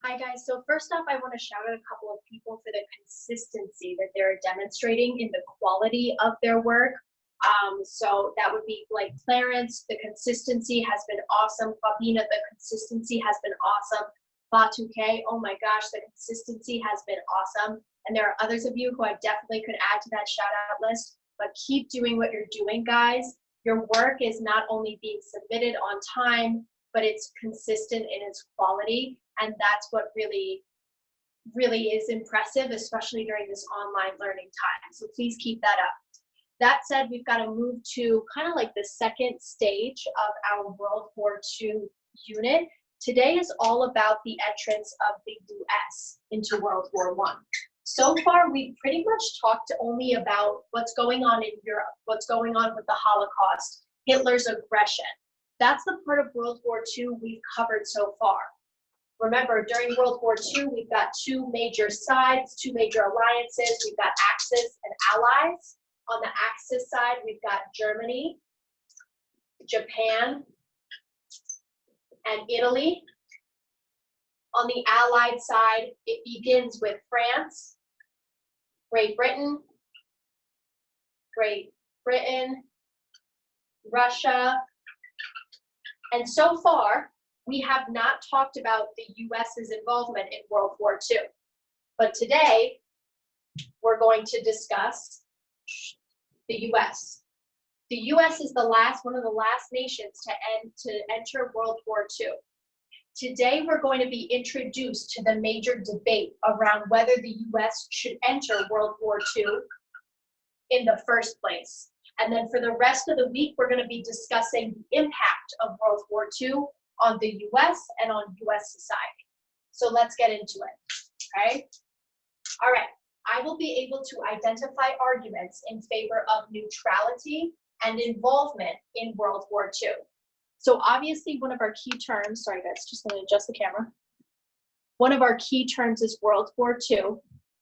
Hi guys, so first off, I want to shout out a couple of people for the consistency that they're demonstrating in the quality of their work. So that would be like Clarence, the consistency has been awesome. Fabina, the consistency has been awesome. Batuke, oh my gosh, the consistency has been awesome. And there are others of you who I definitely could add to that shout out list, but keep doing what you're doing, guys. Your work is not only being submitted on time, but it's consistent in its quality. And that's what really is impressive, especially during this online learning time. So please keep that up. That said, we've got to move to kind of like the second stage of our World War II unit. Today is all about the entrance of the US into World War I. So far, we've pretty much talked only about what's going on in Europe, what's going on with the Holocaust, Hitler's aggression. That's the part of World War II we've covered so far. Remember, during World War II, we've got two major sides, two major alliances. We've got Axis and Allies. On the Axis side, we've got Germany, Japan, and Italy. On the Allied side, it begins with France, Great Britain, Russia, and so far, we have not talked about the US's involvement in World War II. But today, we're going to discuss the US. The US is one of the last nations to enter World War II. Today, we're going to be introduced to the major debate around whether the US should enter World War II in the first place. And then for the rest of the week, we're going to be discussing the impact of World War II on the US and on US society. So let's get into it, okay? All right, I will be able to identify arguments in favor of neutrality and involvement in World War II. So obviously one of our key terms, sorry guys, just gonna adjust the camera. One of our key terms is World War II,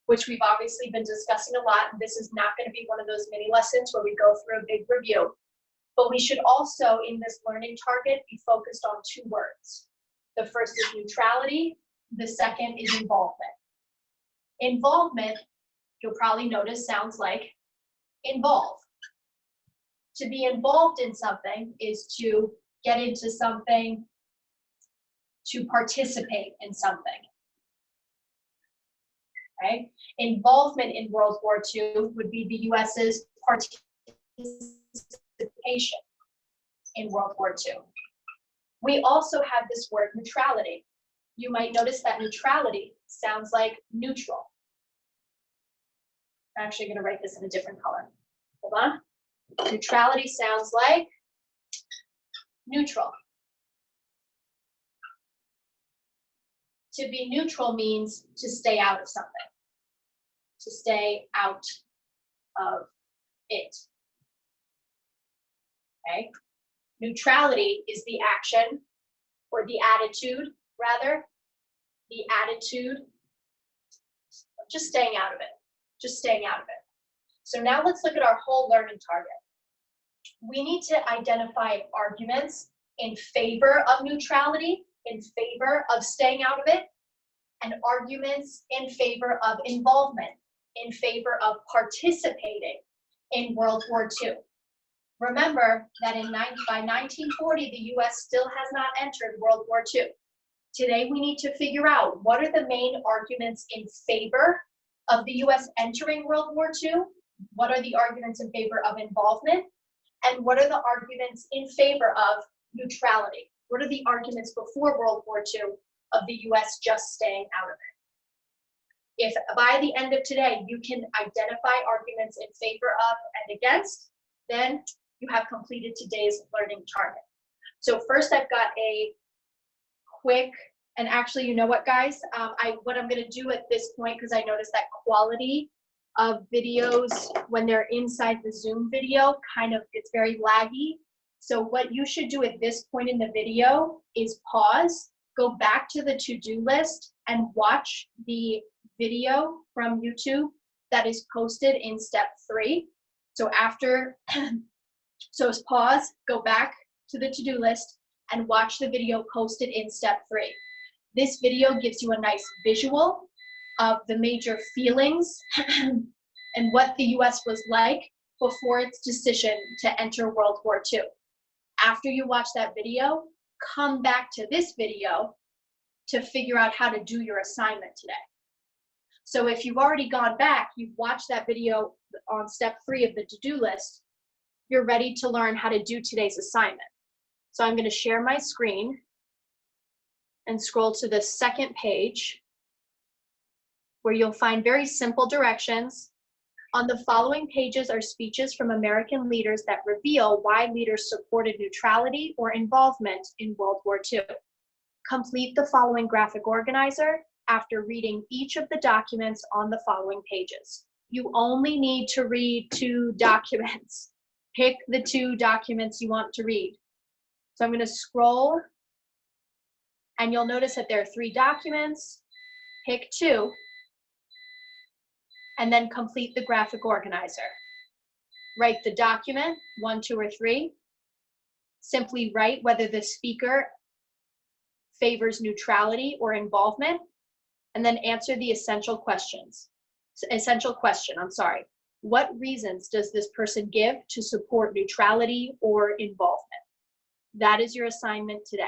which we've obviously been discussing a lot. This is not gonna be one of those mini lessons where we go through a big review. But we should also, in this learning target, be focused on two words. The first is neutrality, the second is involvement. Involvement, you'll probably notice, sounds like involve. To be involved in something is to get into something, to participate in something. Okay? Involvement in World War II would be the US's participation in World War II. We also have this word neutrality. You might notice that neutrality sounds like neutral. I'm actually going to write this in a different color. Hold on. Neutrality sounds like neutral. To be neutral means to stay out of something, to stay out of it. Okay? Neutrality is the action, or the attitude, rather, the attitude of just staying out of it, just staying out of it. So now let's look at our whole learning target. We need to identify arguments in favor of neutrality, in favor of staying out of it, and arguments in favor of involvement, in favor of participating in World War II. Remember that by 1940, the US still has not entered World War II. Today, we need to figure out what are the main arguments in favor of the US entering World War II, what are the arguments in favor of involvement, and what are the arguments in favor of neutrality? What are the arguments before World War II of the US just staying out of it? If by the end of today, you can identify arguments in favor of and against, then you have completed today's learning target. So first I've got a quick, and actually, you know what guys, what I'm gonna do at this point, because I noticed that quality of videos when they're inside the Zoom video, it's very laggy. So what you should do at this point in the video is pause, go back to the to-do list and watch the video from YouTube that is posted in step 3. So pause, go back to the to-do list and watch the video posted in step 3. This video gives you a nice visual of the major feelings and what the US was like before its decision to enter World War II. After you watch that video, come back to this video to figure out how to do your assignment today. So if you've already gone back, you've watched that video on step 3 of the to-do list, you're ready to learn how to do today's assignment. So I'm going to share my screen and scroll to the second page where you'll find very simple directions. On the following pages are speeches from American leaders that reveal why leaders supported neutrality or involvement in World War II. Complete the following graphic organizer after reading each of the documents on the following pages. You only need to read 2 documents. Pick the 2 documents you want to read. So I'm going to scroll, and you'll notice that there are 3 documents. Pick 2, and then complete the graphic organizer. Write the document, 1, 2, or 3. Simply write whether the speaker favors neutrality or involvement, and then answer the essential question. What reasons does this person give to support neutrality or involvement? That is your assignment today.